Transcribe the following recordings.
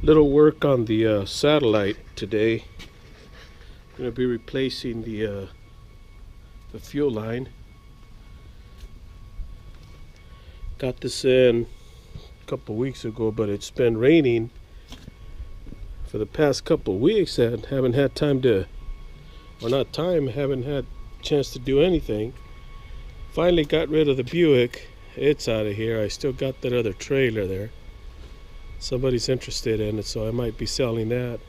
Little work on the satellite today. I'm going to be replacing the fuel line. Got this in a couple weeks ago, but it's been raining for the past couple weeks and haven't had time to, haven't had a chance to do anything. Finally got rid of the Buick. It's out of here. I still got that other trailer there. Somebody's interested in it, so I might be selling that.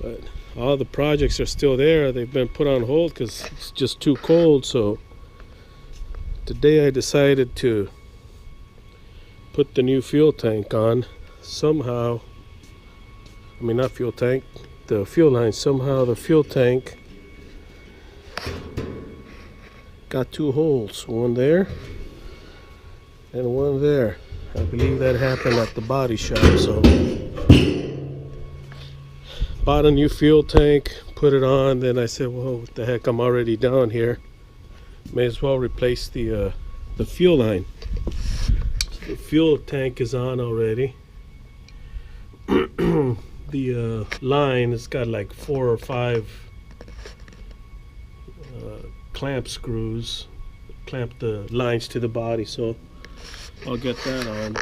But all the projects are still there. They've been put on hold because it's just too cold. So today I decided to put the new fuel tank on. Somehow, I mean not fuel tank, the fuel line. Somehow the fuel tank got two holes, one there and one there. I believe that happened at the body shop. So bought a new fuel tank, put it on, then I said, well, what the heck, I'm already down here, may as well replace the fuel line. So the fuel tank is on already. The line has got like 4 or 5 clamp screws, clamp the lines to the body, so I'll get that on.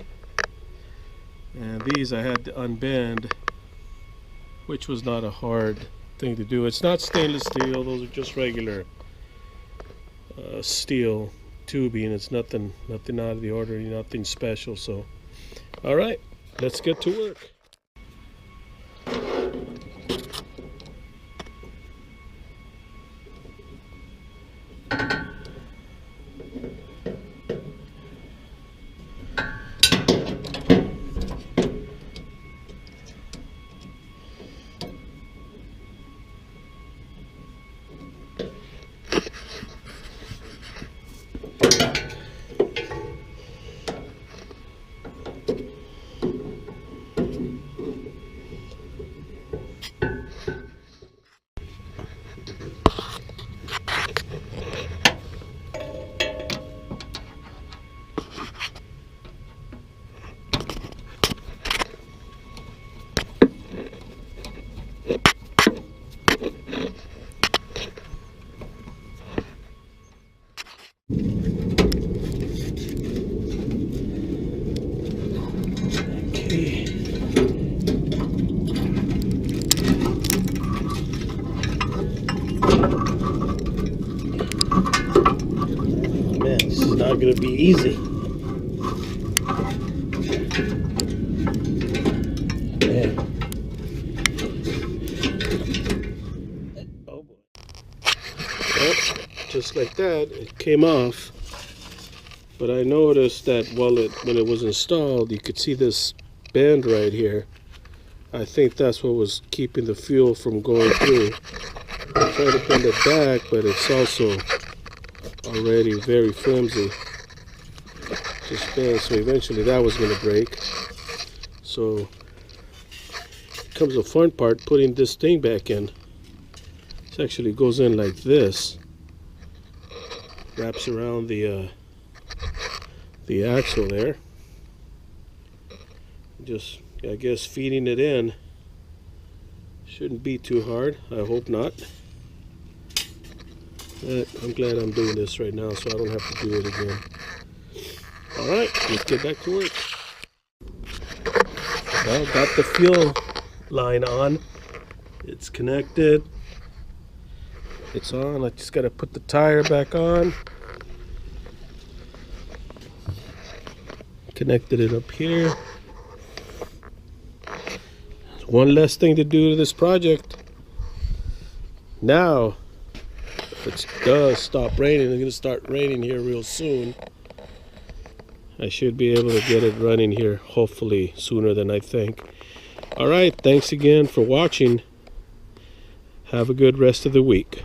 And these I had to unbend, which was not a hard thing to do. It's not stainless steel, those are just regular steel tubing. It's nothing out of the ordinary, nothing special. So all right, let's get to work. Man, this is not going to be easy. Man. Oh boy. Well, just like that, it came off. But I noticed that when it was installed, you could see this bend right here. I think that's what was keeping the fuel from going through. I tried to bend it back, but it's also already very flimsy. Just bent, so eventually that was going to break. So comes the fun part, putting this thing back in. It actually goes in like this, wraps around the axle there. Just, I guess, feeding it in shouldn't be too hard. I hope not. But I'm glad I'm doing this right now so I don't have to do it again. Alright, let's get back to work. Well, got the fuel line on. It's connected. It's on. I just got to put the tire back on. Connected it up here. There's one less thing to do to this project. Now, if it does stop raining, it's going to start raining here real soon. I should be able to get it running here, hopefully sooner than I think. Alright, thanks again for watching. Have a good rest of the week.